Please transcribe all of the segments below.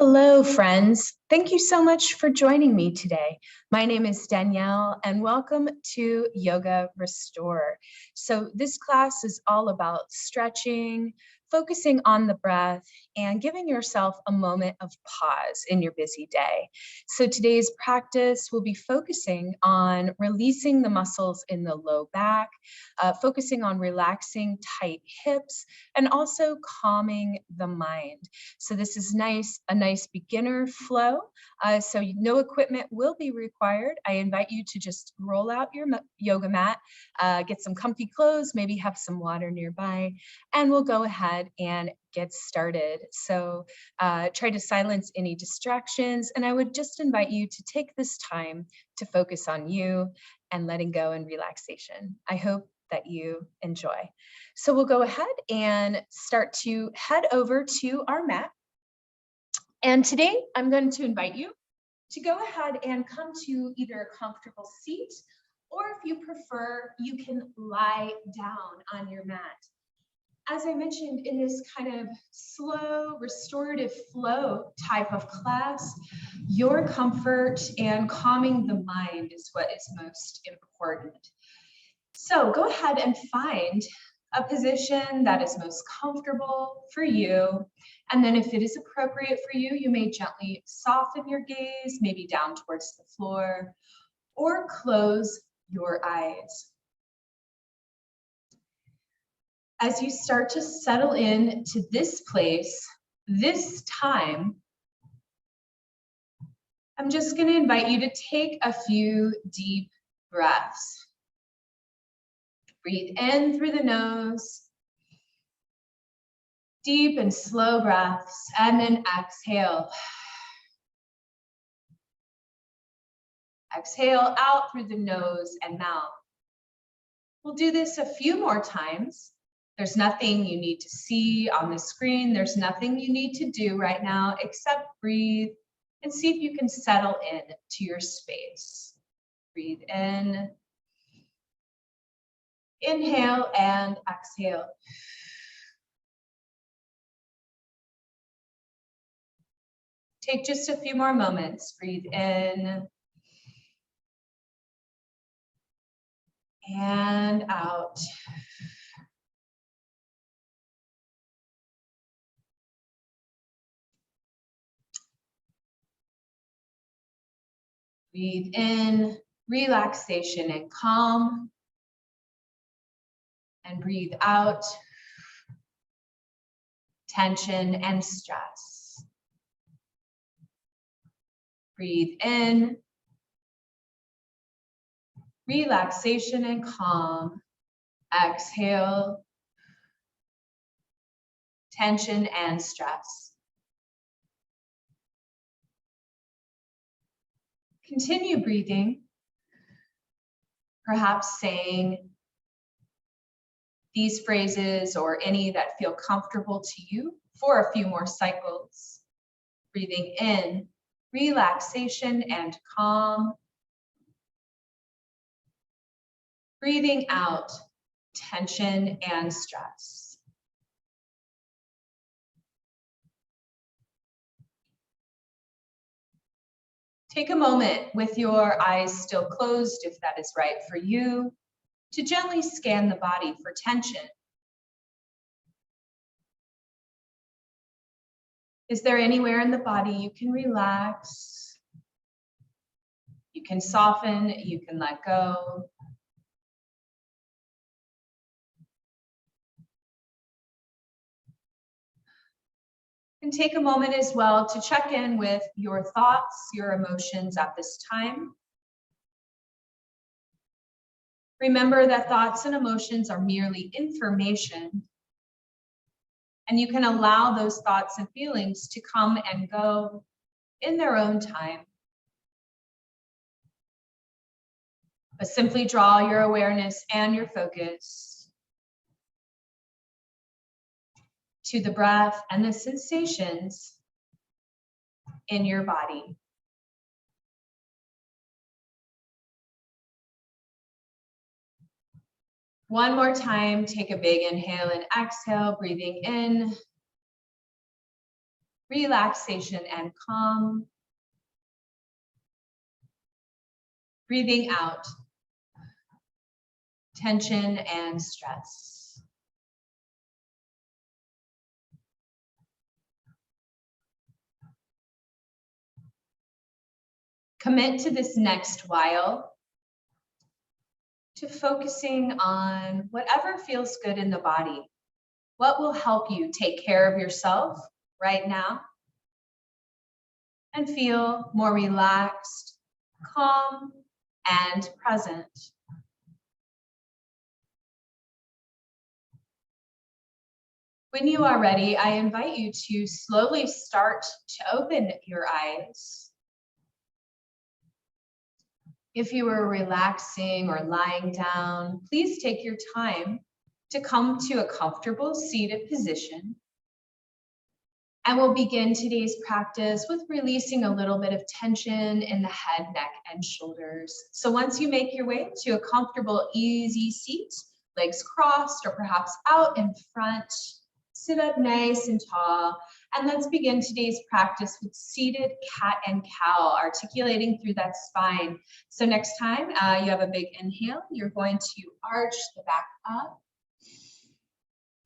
Hello, friends. Thank you so much for joining me today. My name is Danielle, and welcome to Yoga Restore. So this class is all about stretching, focusing on the breath, and giving yourself a moment of pause in your busy day. So today's practice will be focusing on releasing the muscles in the low back, focusing on relaxing tight hips, and also calming the mind. So this is a nice beginner flow. So no equipment will be required. I invite you to just roll out your yoga mat, get some comfy clothes, maybe have some water nearby, and we'll go ahead and get started. So try to silence any distractions, and I would just invite you to take this time to focus on you and letting go and relaxation. I hope that you enjoy. So we'll go ahead and start to head over to our mat. And today I'm going to invite you to go ahead and come to either a comfortable seat, or if you prefer, you can lie down on your mat. As I mentioned, in this kind of slow, restorative flow type of class, your comfort and calming the mind is what is most important. So go ahead and find a position that is most comfortable for you. And then if it is appropriate for you, you may gently soften your gaze, maybe down towards the floor, or close your eyes. As you start to settle in to this place, this time, I'm just going to invite you to take a few deep breaths. Breathe in through the nose, deep and slow breaths, and then exhale. Exhale out through the nose and mouth. We'll do this a few more times. There's nothing you need to see on the screen. There's nothing you need to do right now except breathe and see if you can settle in to your space. Breathe in. Inhale and exhale. Take just a few more moments. Breathe in and out. Breathe in, relaxation and calm. And breathe out, tension and stress. Breathe in, relaxation and calm. Exhale, tension and stress. Continue breathing, perhaps saying these phrases or any that feel comfortable to you for a few more cycles. Breathing in, relaxation and calm. Breathing out, tension and stress. Take a moment with your eyes still closed, if that is right for you, to gently scan the body for tension. Is there anywhere in the body you can relax? You can soften, you can let go. And take a moment as well to check in with your thoughts, your emotions at this time. Remember that thoughts and emotions are merely information, and you can allow those thoughts and feelings to come and go in their own time. But simply draw your awareness and your focus to the breath and the sensations in your body. One more time, take a big inhale and exhale, breathing in relaxation and calm. Breathing out tension and stress. Commit to this next while to focusing on whatever feels good in the body. What will help you take care of yourself right now and feel more relaxed, calm, and present. When you are ready, I invite you to slowly start to open your eyes. If you are relaxing or lying down, please take your time to come to a comfortable seated position. And we'll begin today's practice with releasing a little bit of tension in the head, neck, and shoulders. So once you make your way to a comfortable, easy seat, legs crossed or perhaps out in front, sit up nice and tall. And let's begin today's practice with seated cat and cow, articulating through that spine. So next time you have a big inhale, you're going to arch the back up.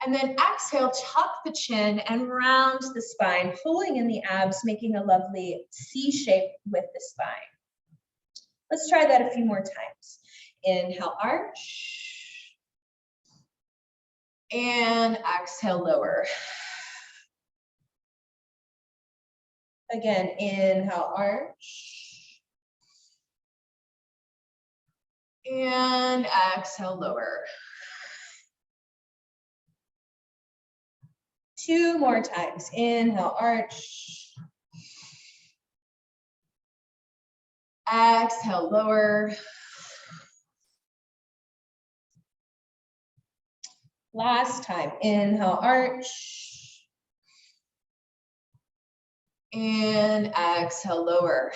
And then exhale, tuck the chin and round the spine, pulling in the abs, making a lovely C shape with the spine. Let's try that a few more times. Inhale, arch. And exhale, lower. Again, inhale, arch. And exhale, lower. 2 more times. Inhale, arch. Exhale, lower. Last time. Inhale, arch. And exhale, lower.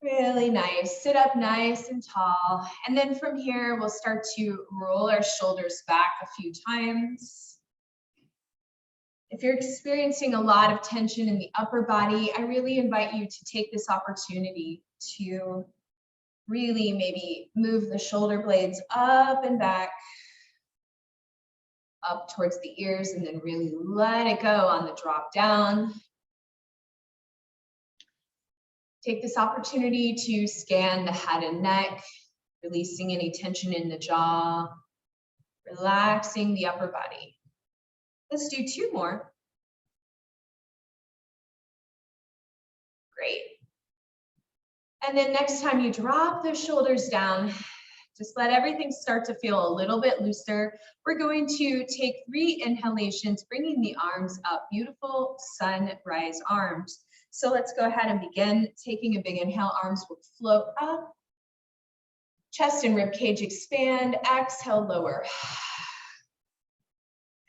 Really nice. Sit up nice and tall. And then from here, we'll start to roll our shoulders back a few times. If you're experiencing a lot of tension in the upper body, I really invite you to take this opportunity to really maybe move the shoulder blades up and back, up towards the ears, and then really let it go on the drop down. Take this opportunity to scan the head and neck, releasing any tension in the jaw, relaxing the upper body. Let's do 2 more. Great. And then next time you drop those shoulders down, just let everything start to feel a little bit looser. We're going to take 3 inhalations, bringing the arms up. Beautiful sunrise arms. So let's go ahead and begin. Taking a big inhale, arms will float up. Chest and rib cage expand. Exhale, lower.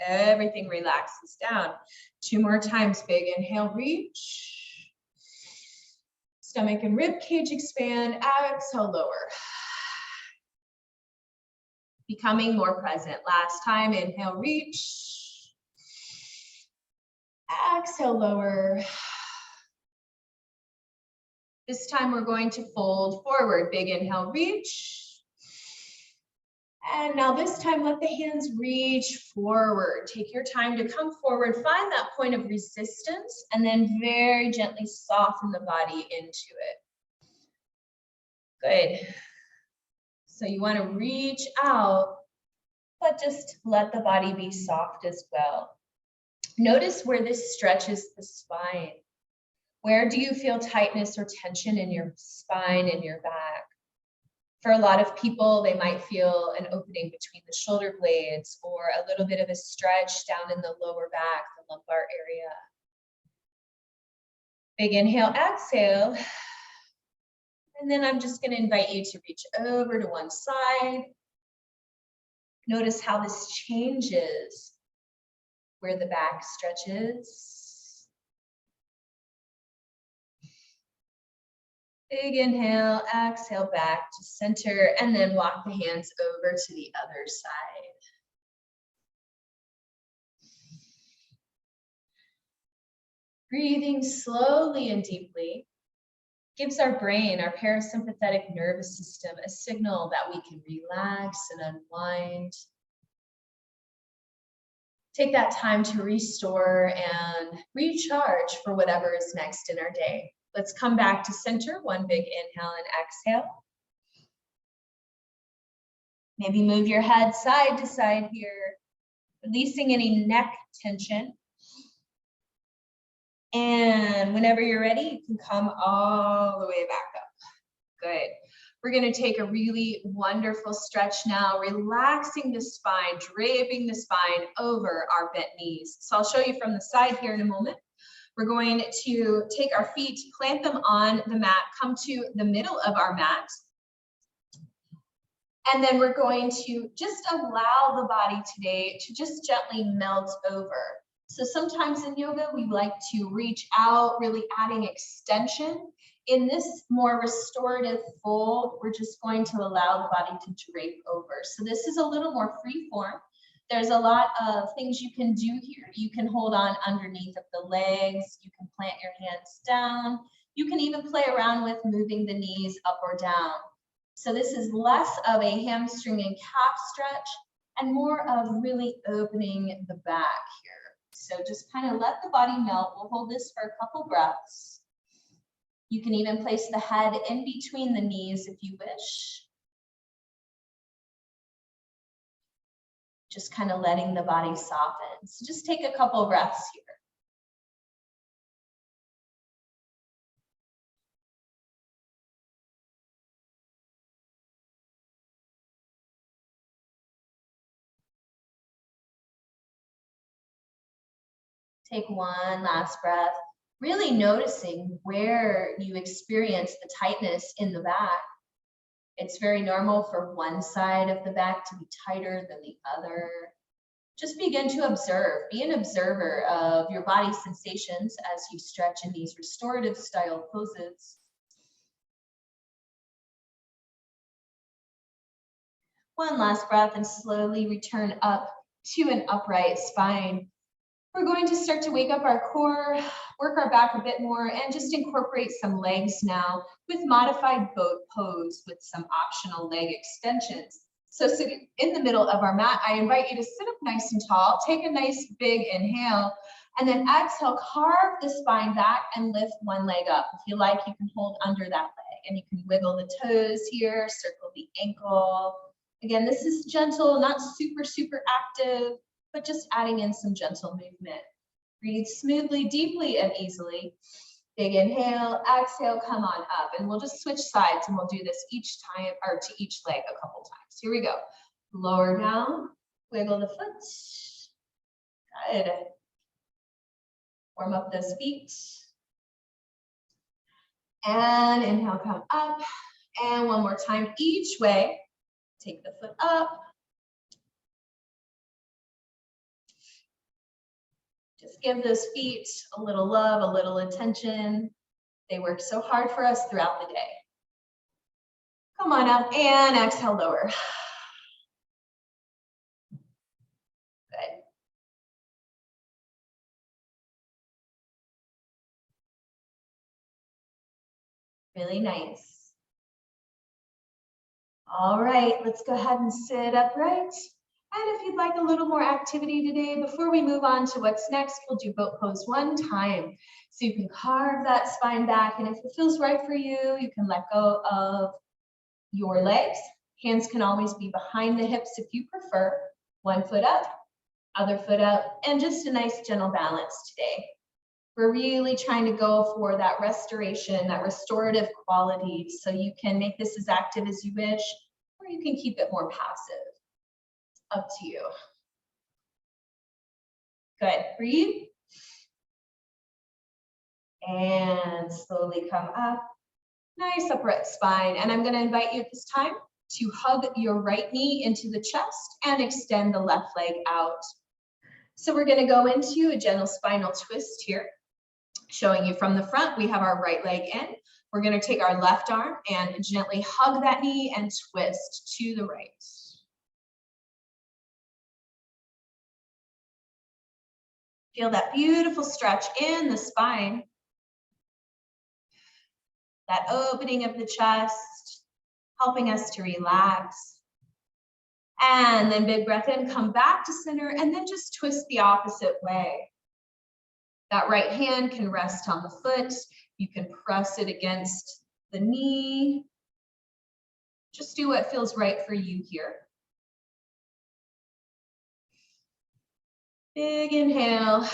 Everything relaxes down. 2 more times. Big inhale, reach. Stomach and rib cage expand. Exhale, lower. Becoming more present. Last time. Inhale, reach. Exhale, lower. This time we're going to fold forward. Big inhale, reach. And now this time, let the hands reach forward. Take your time to come forward. Find that point of resistance and then very gently soften the body into it. Good. So you want to reach out, but just let the body be soft as well. Notice where this stretches the spine. Where do you feel tightness or tension in your spine and your back? For a lot of people, they might feel an opening between the shoulder blades or a little bit of a stretch down in the lower back, the lumbar area. Big inhale, exhale. And then I'm just going to invite you to reach over to one side. Notice how this changes where the back stretches. Big inhale, exhale back to center, and then walk the hands over to the other side. Breathing slowly and deeply gives our brain, our parasympathetic nervous system, a signal that we can relax and unwind. Take that time to restore and recharge for whatever is next in our day. Let's come back to center. One big inhale and exhale. Maybe move your head side to side here, releasing any neck tension. And whenever you're ready, you can come all the way back up. Good. We're going to take a really wonderful stretch now, relaxing the spine, draping the spine over our bent knees. So I'll show you from the side here in a moment. We're going to take our feet, plant them on the mat, come to the middle of our mat. And then we're going to just allow the body today to just gently melt over. So sometimes in yoga, we like to reach out, really adding extension. In this more restorative fold, we're just going to allow the body to drape over. So this is a little more free form. There's a lot of things you can do here. You can hold on underneath of the legs. You can plant your hands down. You can even play around with moving the knees up or down. So this is less of a hamstring and calf stretch and more of really opening the back here. So just kind of let the body melt. We'll hold this for a couple breaths. You can even place the head in between the knees if you wish. Just kind of letting the body soften. So just take a couple breaths here. Take one last breath, really noticing where you experience the tightness in the back. It's very normal for one side of the back to be tighter than the other. Just begin to observe. Be an observer of your body sensations as you stretch in these restorative style poses. One last breath and slowly return up to an upright spine. We're going to start to wake up our core, work our back a bit more, and just incorporate some legs now with modified boat pose with some optional leg extensions. So sitting in the middle of our mat, I invite you to sit up nice and tall, take a nice big inhale, and then exhale, carve the spine back and lift one leg up. If you like, you can hold under that leg and you can wiggle the toes here, circle the ankle. Again, this is gentle, not super, super active, but just adding in some gentle movement. Breathe smoothly, deeply, and easily. Big inhale, exhale, come on up. And we'll just switch sides and we'll do this each time, or to each leg a couple times. Here we go. Lower down, wiggle the foot. Good. Warm up those feet. And inhale, come up. And one more time each way. Take the foot up. Just give those feet a little love, a little attention. They work so hard for us throughout the day. Come on up and exhale, lower. Good. Really nice. All right, let's go ahead and sit upright. And if you'd like a little more activity today, before we move on to what's next, we'll do boat pose one time. So you can carve that spine back, and if it feels right for you, you can let go of your legs. Hands can always be behind the hips if you prefer. One foot up, other foot up, and just a nice gentle balance today. We're really trying to go for that restoration, that restorative quality, so you can make this as active as you wish, or you can keep it more passive. Up to you. Good, breathe. And slowly come up. Nice upright spine. And I'm gonna invite you at this time to hug your right knee into the chest and extend the left leg out. So we're gonna go into a gentle spinal twist here. Showing you from the front, we have our right leg in. We're gonna take our left arm and gently hug that knee and twist to the right. Feel that beautiful stretch in the spine. That opening of the chest, helping us to relax. And then big breath in, come back to center, and then just twist the opposite way. That right hand can rest on the foot. You can press it against the knee. Just do what feels right for you here. Big inhale,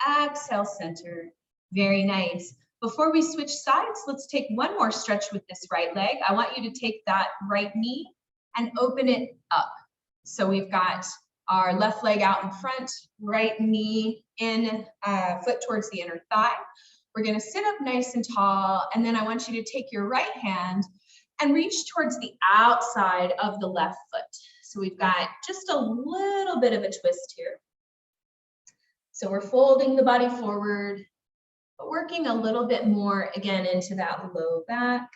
exhale, center. Very nice. Before we switch sides, let's take one more stretch with this right leg. I want you to take that right knee and open it up. So we've got our left leg out in front, right knee in, foot towards the inner thigh. We're gonna sit up nice and tall, and then I want you to take your right hand and reach towards the outside of the left foot. So we've got just a little bit of a twist here. So we're folding the body forward, but working a little bit more again into that low back,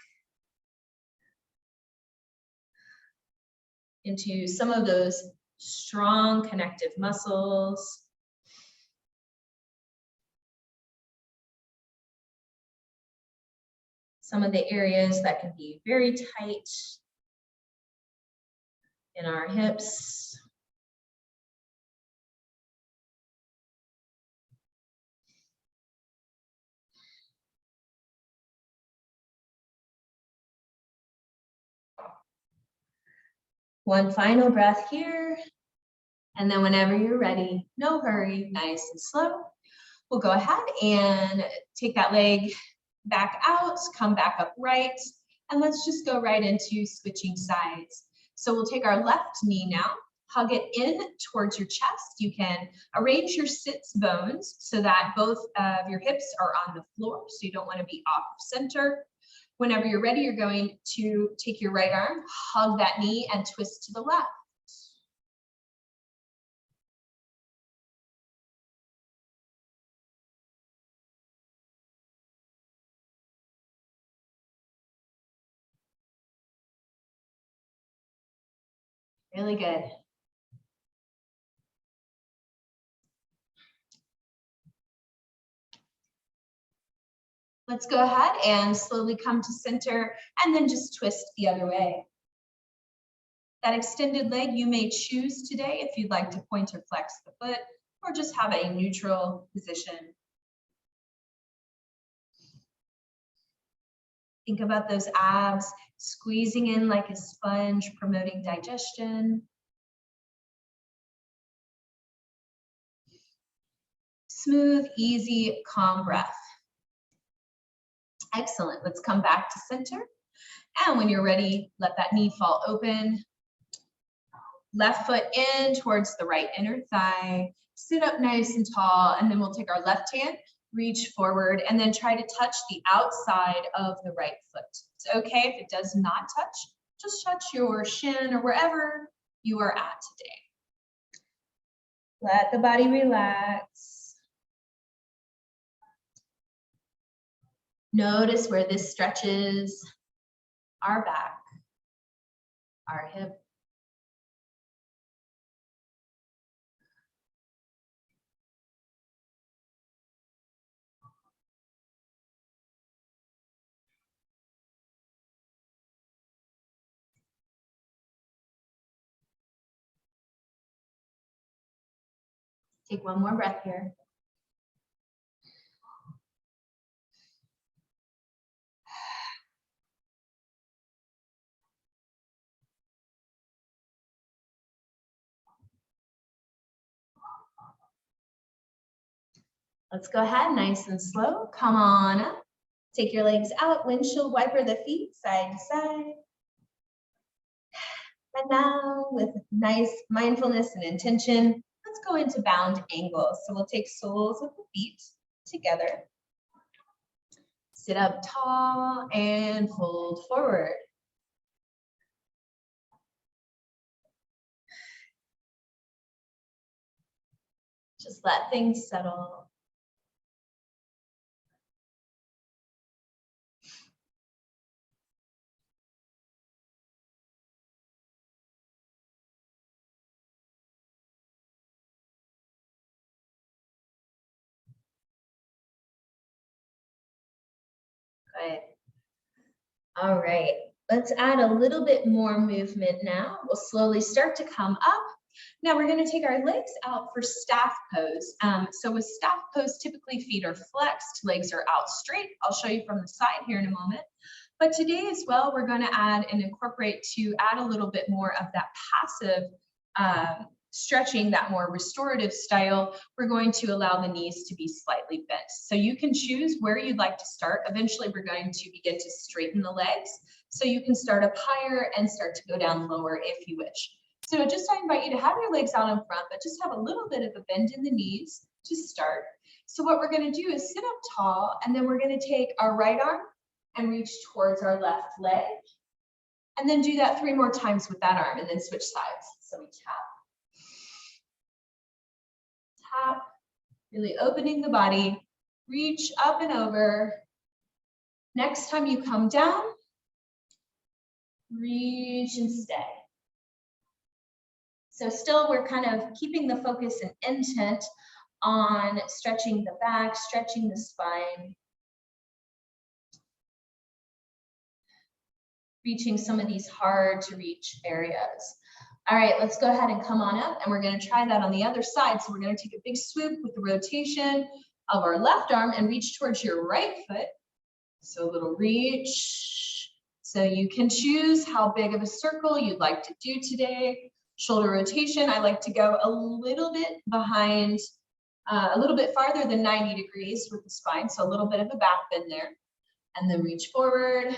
into some of those strong connective muscles. Some of the areas that can be very tight in our hips. One final breath here. And then whenever you're ready, no hurry, nice and slow, we'll go ahead and take that leg back out, come back upright, and let's just go right into switching sides. So we'll take our left knee now, hug it in towards your chest. You can arrange your sits bones so that both of your hips are on the floor, so you don't want to be off center. Whenever you're ready, you're going to take your right arm, hug that knee, and twist to the left. Really good. Let's go ahead and slowly come to center and then just twist the other way. That extended leg you may choose today if you'd like to point or flex the foot or just have a neutral position. Think about those abs squeezing in like a sponge, promoting digestion. Smooth, easy, calm breath. Excellent. Let's come back to center. And when you're ready, let that knee fall open. Left foot in towards the right inner thigh. Sit up nice and tall, and then we'll take our left hand, reach forward, and then try to touch the outside of the right foot. It's okay if it does not touch. Just touch your shin or wherever you are at today. Let the body relax. Notice where this stretches our back, our hip. Take one more breath here. Let's go ahead, nice and slow. Come on up. Take your legs out, windshield wiper the feet side to side. And now with nice mindfulness and intention, let's go into bound angle. So we'll take soles of the feet together. Sit up tall and fold forward. Just let things settle. Good. All right, let's add a little bit more movement now. We'll slowly start to come up. Now we're going to take our legs out for staff pose. So with staff pose, typically feet are flexed, legs are out straight. I'll show you from the side here in a moment. But today as well, we're going to add and incorporate to add a little bit more of that passive stretching, that more restorative style. We're going to allow the knees to be slightly bent. So you can choose where you'd like to start. Eventually, we're going to begin to straighten the legs. So you can start up higher and start to go down lower if you wish. So just I invite you to have your legs out in front, but just have a little bit of a bend in the knees to start. So what we're going to do is sit up tall, and then we're going to take our right arm and reach towards our left leg. And then do that 3 more times with that arm, and then switch sides. So we tap, really opening the body, reach up and over. Next time you come down, reach and stay. So still we're kind of keeping the focus and intent on stretching the back, stretching the spine, reaching some of these hard to reach areas. All right, let's go ahead and come on up, and we're going to try that on the other side. So we're going to take a big swoop with the rotation of our left arm and reach towards your right foot. So a little reach. So you can choose how big of a circle you'd like to do today. Shoulder rotation, I like to go a little bit behind, a little bit farther than 90 degrees with the spine. So a little bit of a back bend there. And then reach forward.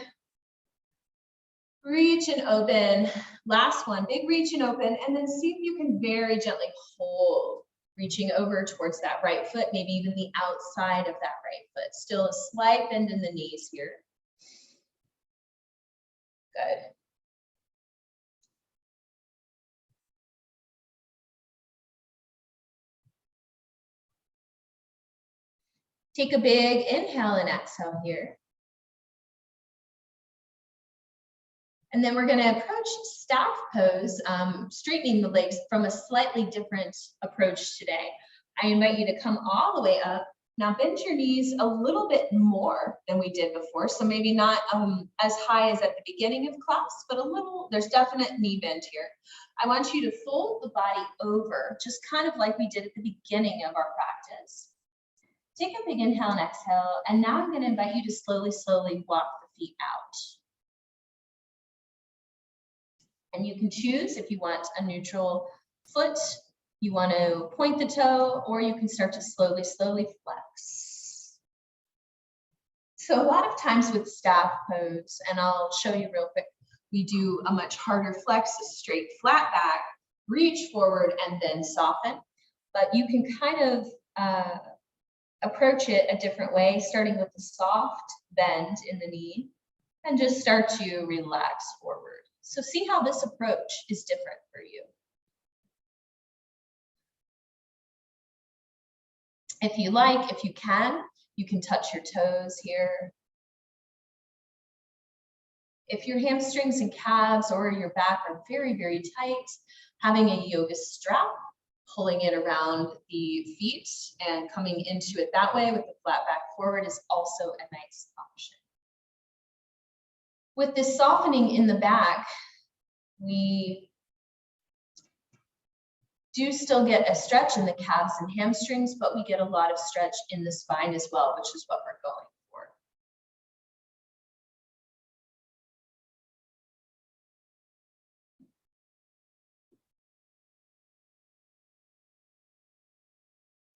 Reach and open. Last one, big reach and open, and then see if you can very gently hold, reaching over towards that right foot, maybe even the outside of that right foot. Still a slight bend in the knees here. Good. Take a big inhale and exhale here. And then we're going to approach staff pose, straightening the legs from a slightly different approach today. I invite you to come all the way up. Now bend your knees a little bit more than we did before. So maybe not as high as at the beginning of class, but a little, there's definite knee bend here. I want you to fold the body over, just kind of like we did at the beginning of our practice. Take a big inhale and exhale. And now I'm going to invite you to slowly walk the feet out. And you can choose if you want a neutral foot, you want to point the toe, or you can start to slowly flex. So a lot of times with staff pose, and I'll show you real quick, we do a much harder flex, a straight flat back, reach forward, and then soften. But you can kind of approach it a different way, starting with a soft bend in the knee, and just start to relax forward. So see how this approach is different for you. If you like, if you can touch your toes here. If your hamstrings and calves or your back are very tight, having a yoga strap, pulling it around the feet and coming into it that way with the flat back forward is also a nice option. With this softening in the back, we do still get a stretch in the calves and hamstrings, but we get a lot of stretch in the spine as well, which is what we're going for.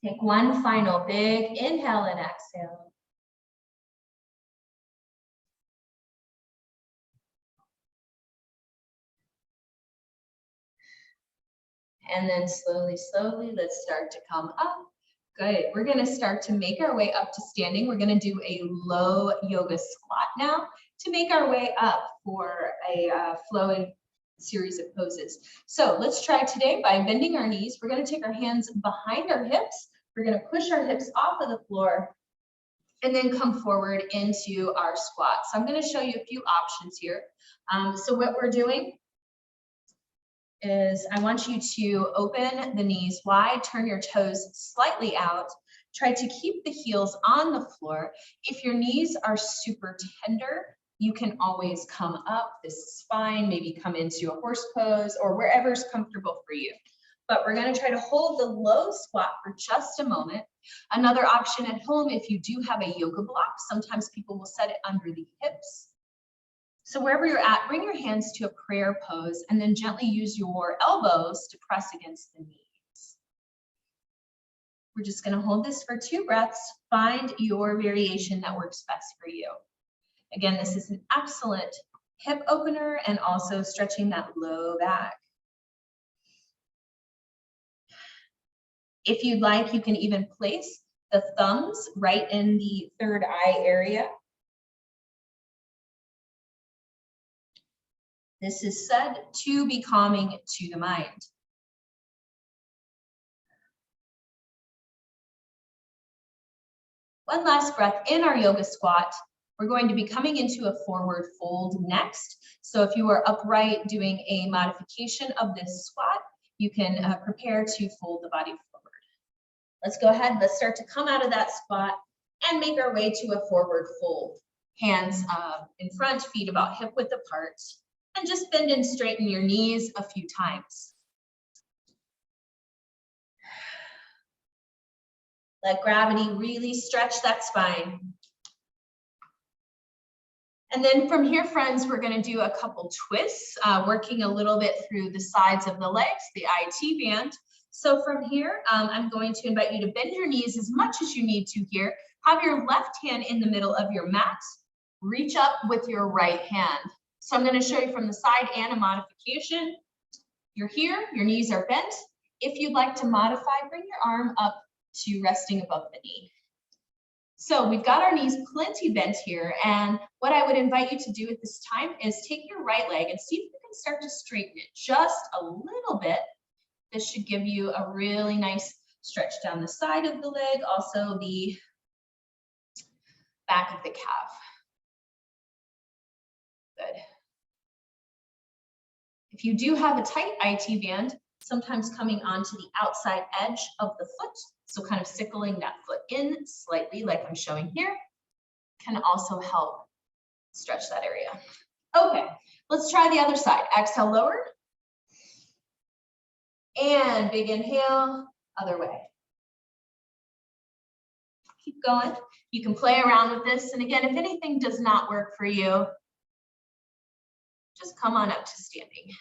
Take one final big inhale and exhale. And then slowly, let's start to come up. Good. We're going to start to make our way up to standing. We're going to do a low yoga squat now to make our way up for a flowing series of poses. So let's try today by bending our knees. We're going to take our hands behind our hips. We're going to push our hips off of the floor and then come forward into our squat. So I'm going to show you a few options here. So what we're doing is I want you to open the knees wide, turn your toes slightly out, Try to keep the heels on the floor. If your knees are super tender, you can always come up. This is fine. Maybe come into a horse pose or wherever's comfortable for you. But we're going to try to hold the low squat for just a moment. Another option at home, if you do have a yoga block, sometimes people will set it under the hips. So wherever you're at, bring your hands to a prayer pose and then gently use your elbows to press against the knees. We're just going to hold this for 2 breaths. Find your variation that works best for you. Again, this is an excellent hip opener and also stretching that low back. If you'd like, you can even place the thumbs right in the third eye area. This is said to be calming to the mind. One last breath in our yoga squat. We're going to be coming into a forward fold next. So if you are upright doing a modification of this squat, you can prepare to fold the body forward. Let's go ahead. Let's start to come out of that squat and make our way to a forward fold. Hands in front, feet about hip width apart, and just bend and straighten your knees a few times. Let gravity really stretch that spine. And then from here, friends, we're going to do a couple twists, working a little bit through the sides of the legs, the IT band. So from here, I'm going to invite you to bend your knees as much as you need to here. Have your left hand in the middle of your mat. Reach up with your right hand. So I'm going to show you from the side and a modification. You're here, your knees are bent. If you'd like to modify, bring your arm up to resting above the knee. So we've got our knees plenty bent here, and what I would invite you to do at this time is take your right leg and see if you can start to straighten it just a little bit. This should give you a really nice stretch down the side of the leg, also the back of the calf. Good. If you do have a tight IT band, sometimes coming onto the outside edge of the foot, so kind of sickling that foot in slightly like I'm showing here, can also help stretch that area. Okay, let's try the other side. Exhale, lower. And big inhale, other way. Keep going. You can play around with this. And again, if anything does not work for you, just come on up to standing.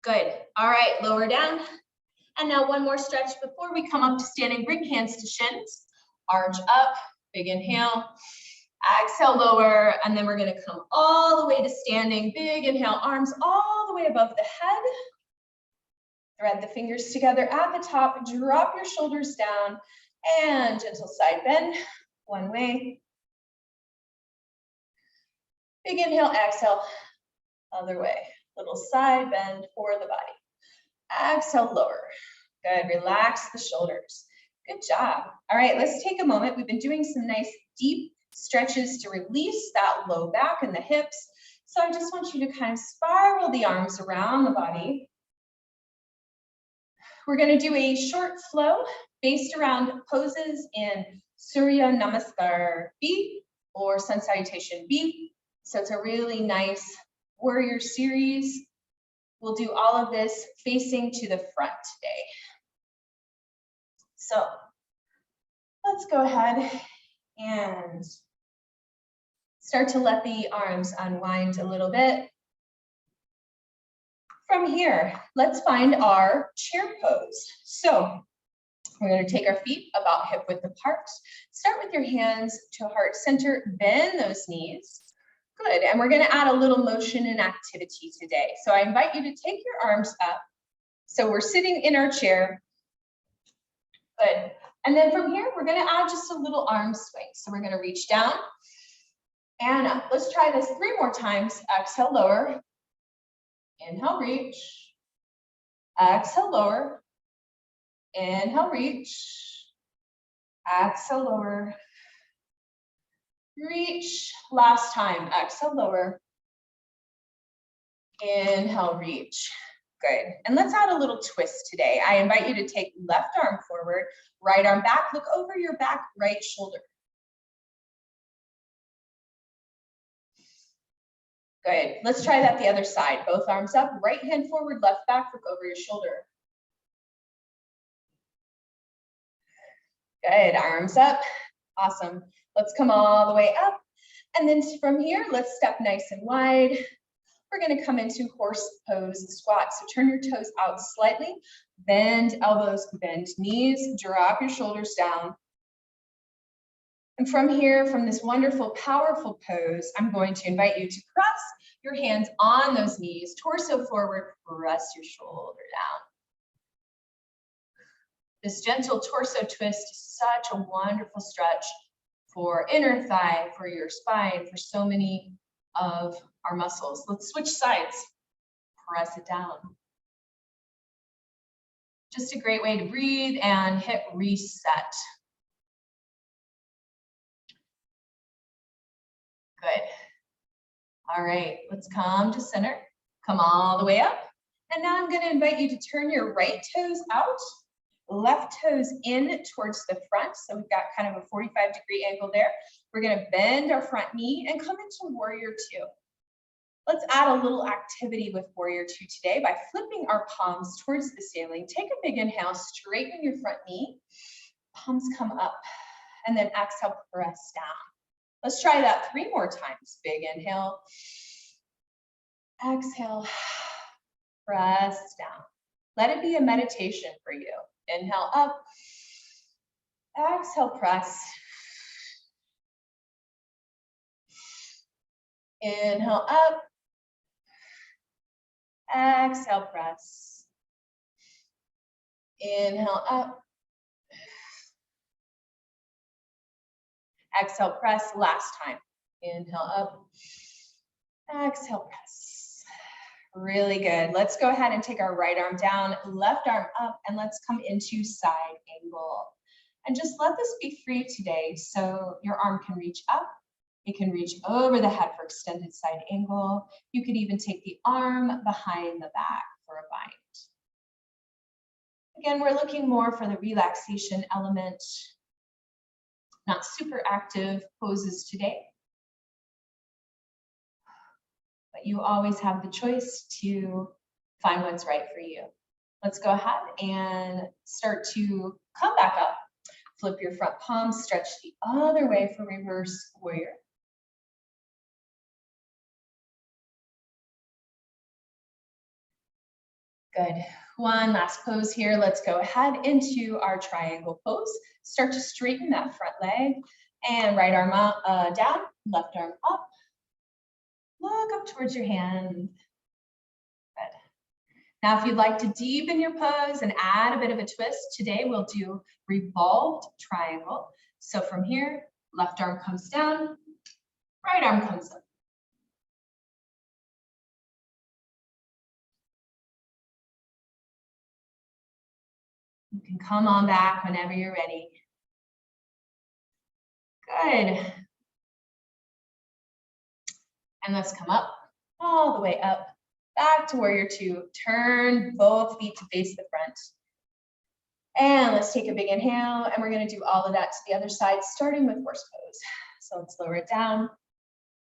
Good. All right, lower down. And now one more stretch before we come up to standing. Bring hands to shins. Arch up. Big inhale. Exhale, lower. And then we're going to come all the way to standing. Big inhale, arms all the way above the head. Thread the fingers together at the top. Drop your shoulders down. And gentle side bend. One way. Big inhale, exhale. Other way. Little side bend for the body. Exhale, lower. Good, relax the shoulders. Good job. All right, let's take a moment. We've been doing some nice deep stretches to release that low back and the hips. So I just want you to kind of spiral the arms around the body. We're going to do a short flow based around poses in Surya Namaskar B or Sun Salutation B. So it's a really nice warrior series. We'll do all of this facing to the front today. So let's go ahead and start to let the arms unwind a little bit. From here, let's find our chair pose. So we're going to take our feet about hip width apart. Start with your hands to heart center, bend those knees. Good, and we're going to add a little motion and activity today. So I invite you to take your arms up. So we're sitting in our chair. Good, and then from here, we're going to add just a little arm swing. So we're going to reach down and up. Let's try this 3 more times. Exhale, lower. Inhale, reach. Exhale, lower. Inhale, reach. Exhale, lower. Reach. Last time. Exhale, lower. Inhale, reach. Good. And let's add a little twist today. I invite you to take left arm forward, right arm back, look over your back, right shoulder. Good. Let's try that the other side. Both arms up, right hand forward, left back, look over your shoulder. Good. Arms up. Awesome. Let's come all the way up. And then from here, let's step nice and wide. We're going to come into horse pose squat. So turn your toes out slightly, bend elbows, bend knees, drop your shoulders down. And from here, from this wonderful, powerful pose, I'm going to invite you to press your hands on those knees, torso forward, press your shoulder down. This gentle torso twist is such a wonderful stretch for inner thigh, for your spine, for so many of our muscles. Let's switch sides. Press it down. Just a great way to breathe and hit reset. Good. All right, let's come to center. Come all the way up. And now I'm going to invite you to turn your right toes out, left toes in towards the front. So we've got kind of a 45-degree angle there. We're going to bend our front knee and come into warrior two. Let's add a little activity with warrior two today by flipping our palms towards the ceiling. Take a big inhale, straighten your front knee, palms come up, and then exhale, press down. Let's try that 3 more times. Big inhale, exhale, press down. Let it be a meditation for you. Inhale up, exhale, press. Inhale up, exhale, press. Inhale up, exhale, press. Last time. Inhale up, exhale, press. Really good. Let's go ahead and take our right arm down, left arm up, and let's come into side angle. And just let this be free today. So your arm can reach up. It can reach over the head for extended side angle. You could even take the arm behind the back for a bind. Again, we're looking more for the relaxation element. Not super active poses today. But you always have the choice to find what's right for you. Let's go ahead and start to come back up. Flip your front palms, stretch the other way for reverse warrior. Good. One last pose here. Let's go ahead into our triangle pose. Start to straighten that front leg and right arm up, down, left arm up. Look up towards your hand. Good. Now, if you'd like to deepen your pose and add a bit of a twist, today we'll do revolved triangle. So from here, left arm comes down, right arm comes up. You can come on back whenever you're ready. Good. And let's come up, all the way up, back to warrior two. Turn both feet to face the front. And let's take a big inhale, and we're going to do all of that to the other side, starting with horse pose. So let's lower it down.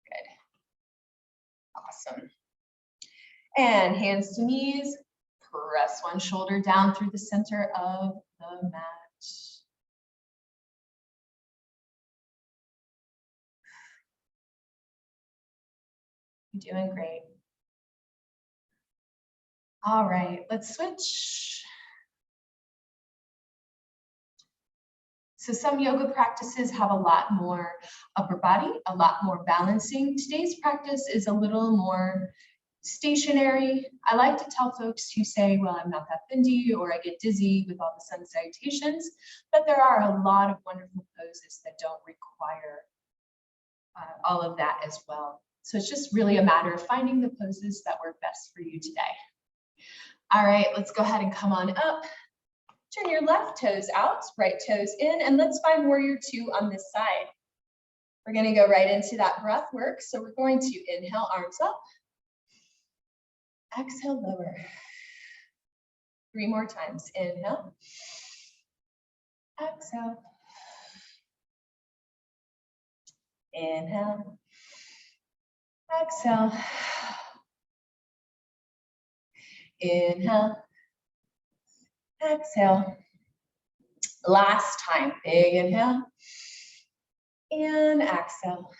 Good. Awesome. And hands to knees. Press one shoulder down through the center of the mat. You're doing great. All right, let's switch. So some yoga practices have a lot more upper body, a lot more balancing. Today's practice is a little more stationary. I like to tell folks who say, well, I'm not that bendy or I get dizzy with all the sun salutations, but there are a lot of wonderful poses that don't require all of that as well. So it's just really a matter of finding the poses that work best for you today. All right, let's go ahead and come on up. Turn your left toes out, right toes in, and let's find warrior two on this side. We're going to go right into that breath work. So we're going to inhale, arms up. Exhale, lower. 3 more times. Inhale. Exhale. Inhale. Exhale. Inhale. Exhale. Last time. Big inhale. And exhale.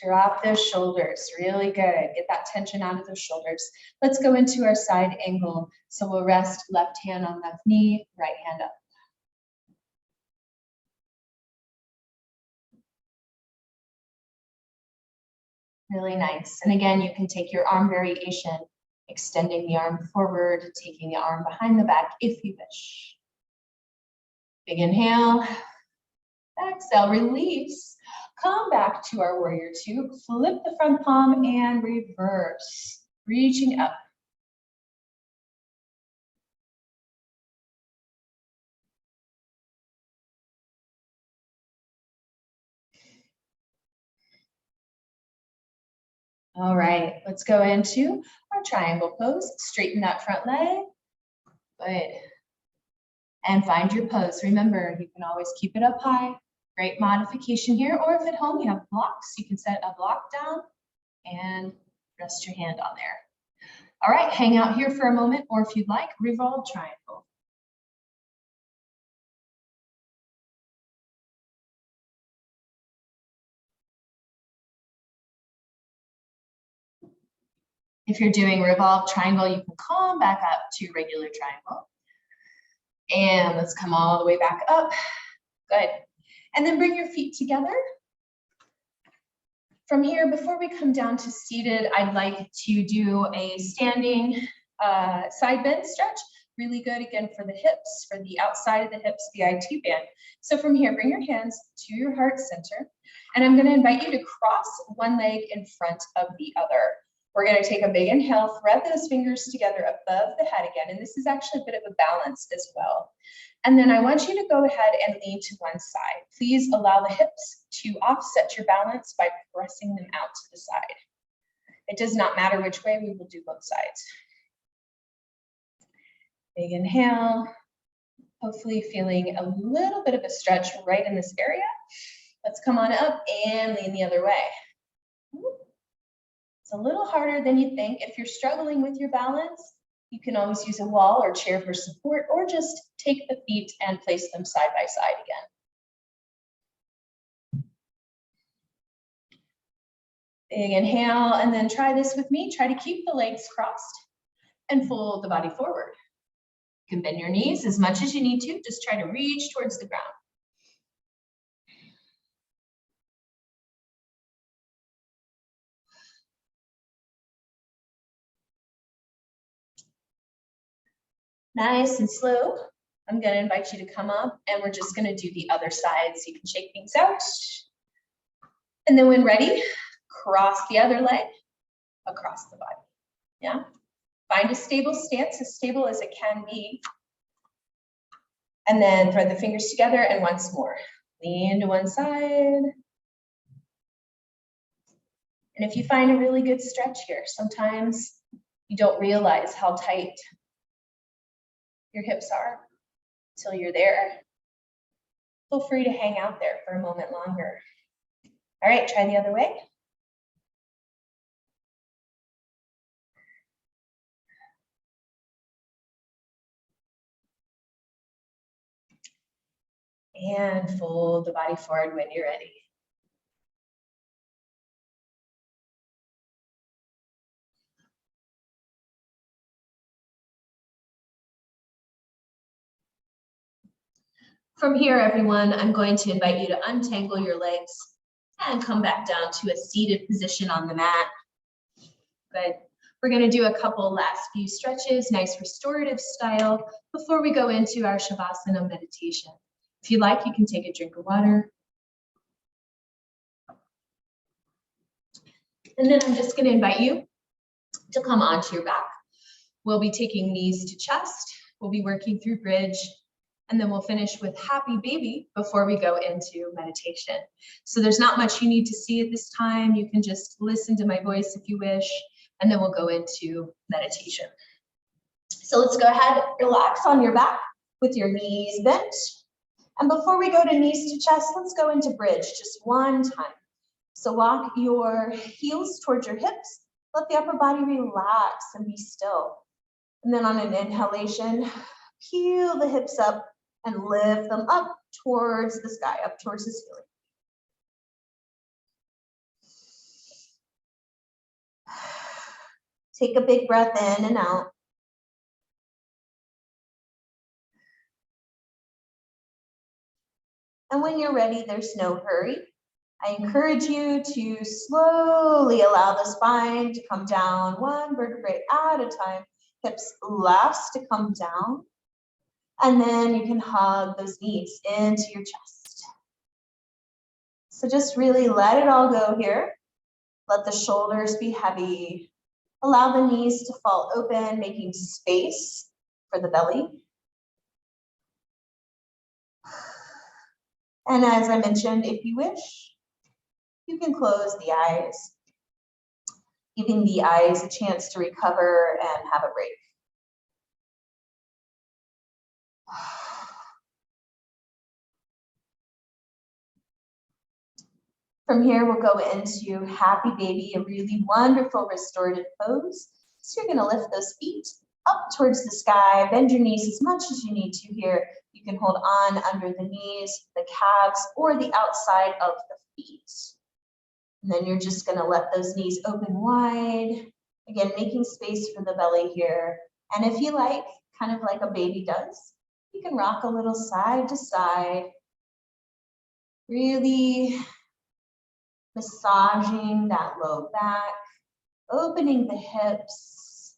Drop those shoulders. Really good. Get that tension out of those shoulders. Let's go into our side angle. So we'll rest left hand on left knee, right hand up. Really nice. And again, you can take your arm variation, extending the arm forward, taking the arm behind the back if you wish. Big inhale. Exhale, release. Come back to our warrior two. Flip the front palm and reverse. Reaching up. All right, let's go into our triangle pose. Straighten that front leg. Good. And find your pose. Remember, you can always keep it up high. Great modification here. Or if at home you have blocks, you can set a block down and rest your hand on there. All right, hang out here for a moment, or if you'd like, revolved triangle. If you're doing revolved triangle, you can come back up to regular triangle. And let's come all the way back up. Good. And then bring your feet together. From here, before we come down to seated, I'd like to do a standing side bend stretch. Really good, again, for the hips, for the outside of the hips, the IT band. So from here, bring your hands to your heart center. And I'm going to invite you to cross one leg in front of the other. We're going to take a big inhale, thread those fingers together above the head again. And this is actually a bit of a balance as well. And then I want you to go ahead and lean to one side. Please allow the hips to offset your balance by pressing them out to the side. It does not matter which way, we will do both sides. Big inhale, hopefully feeling a little bit of a stretch right in this area. Let's come on up and lean the other way. It's a little harder than you think. If you're struggling with your balance, you can always use a wall or chair for support, or just take the feet and place them side by side again. Big inhale, and then try this with me. Try to keep the legs crossed and fold the body forward. You can bend your knees as much as you need to. Just try to reach towards the ground. Nice and slow. I'm going to invite you to come up, and we're just going to do the other side so you can shake things out. And then when ready, cross the other leg across the body. Yeah. Find a stable stance, as stable as it can be. And then thread the fingers together, and once more. Lean to one side. And if you find a really good stretch here, sometimes you don't realize how tight your hips are until you're there. Feel free to hang out there for a moment longer. All right, try the other way. And fold the body forward when you're ready. From here, everyone, I'm going to invite you to untangle your legs and come back down to a seated position on the mat. Good. We're going to do a couple last few stretches, nice restorative style, before we go into our Shavasana meditation. If you like, you can take a drink of water. And then I'm just going to invite you to come onto your back. We'll be taking knees to chest. We'll be working through bridge. And then we'll finish with happy baby before we go into meditation. So there's not much you need to see at this time. You can just listen to my voice if you wish, and then we'll go into meditation. So let's go ahead, relax on your back with your knees bent. And before we go to knees to chest, let's go into bridge just one time. So walk your heels towards your hips. Let the upper body relax and be still. And then on an inhalation, peel the hips up and lift them up towards the sky, up towards the ceiling. Take a big breath in and out. And when you're ready, there's no hurry. I encourage you to slowly allow the spine to come down one vertebrae at a time. Hips last to come down. And then you can hug those knees into your chest. So just really let it all go here. Let the shoulders be heavy. Allow the knees to fall open, making space for the belly. And as I mentioned, if you wish, you can close the eyes, giving the eyes a chance to recover and have a break. From here, we'll go into happy baby, a really wonderful restorative pose. So you're gonna lift those feet up towards the sky, bend your knees as much as you need to here. You can hold on under the knees, the calves, or the outside of the feet. And then you're just gonna let those knees open wide. Again, making space for the belly here. And if you like, kind of like a baby does, you can rock a little side to side. Really massaging that low back, opening the hips.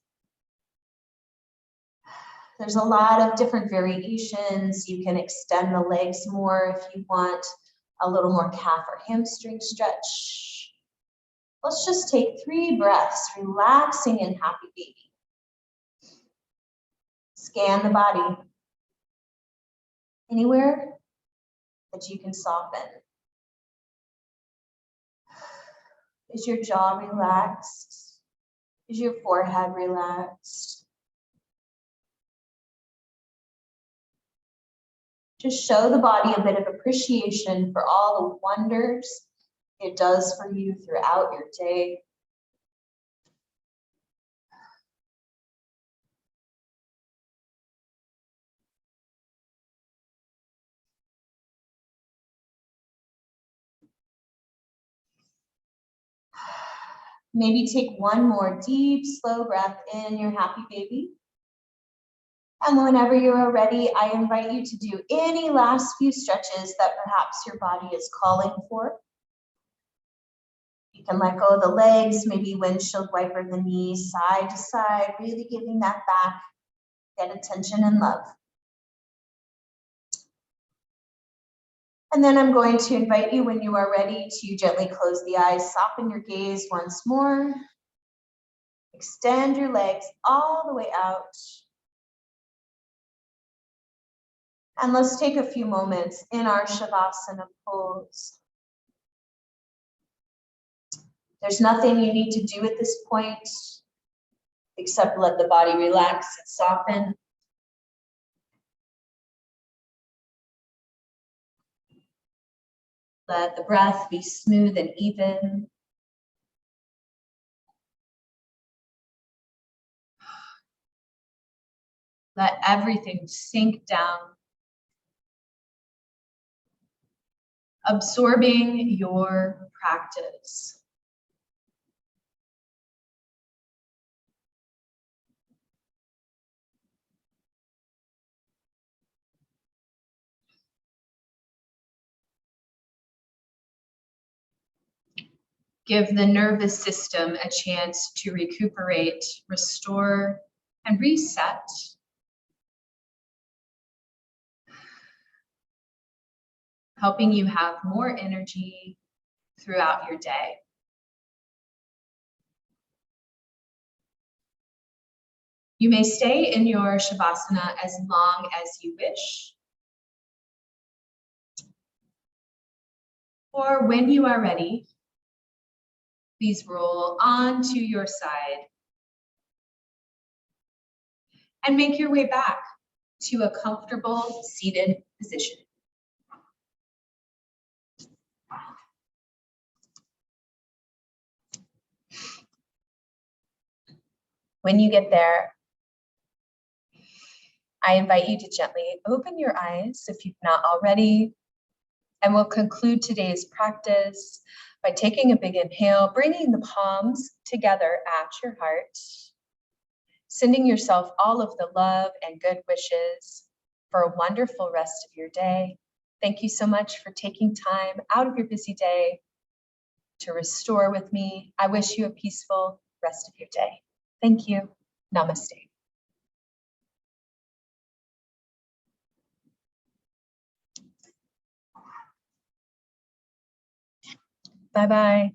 There's a lot of different variations. You can extend the legs more if you want a little more calf or hamstring stretch. Let's just take 3 breaths, relaxing in happy baby. Scan the body. Anywhere that you can soften. Is your jaw relaxed? Is your forehead relaxed? Just show the body a bit of appreciation for all the wonders it does for you throughout your day. Maybe take one more deep, slow breath in your happy baby. And whenever you are ready, I invite you to do any last few stretches that perhaps your body is calling for. You can let go of the legs, maybe windshield wiper the knees side to side, really giving that back, get attention and love. And then I'm going to invite you, when you are ready, to gently close the eyes, soften your gaze once more. Extend your legs all the way out. And let's take a few moments in our Shavasana Pose. There's nothing you need to do at this point, except let the body relax and soften. Let the breath be smooth and even. Let everything sink down, absorbing your practice. Give the nervous system a chance to recuperate, restore, and reset. Helping you have more energy throughout your day. You may stay in your Shavasana as long as you wish. Or when you are ready, please roll onto your side. and make your way back to a comfortable seated position. When you get there, I invite you to gently open your eyes if you've not already, and we'll conclude today's practice by taking a big inhale, bringing the palms together at your heart, sending yourself all of the love and good wishes for a wonderful rest of your day. Thank you so much for taking time out of your busy day to restore with me. I wish you a peaceful rest of your day. Thank you. Namaste. Bye-bye.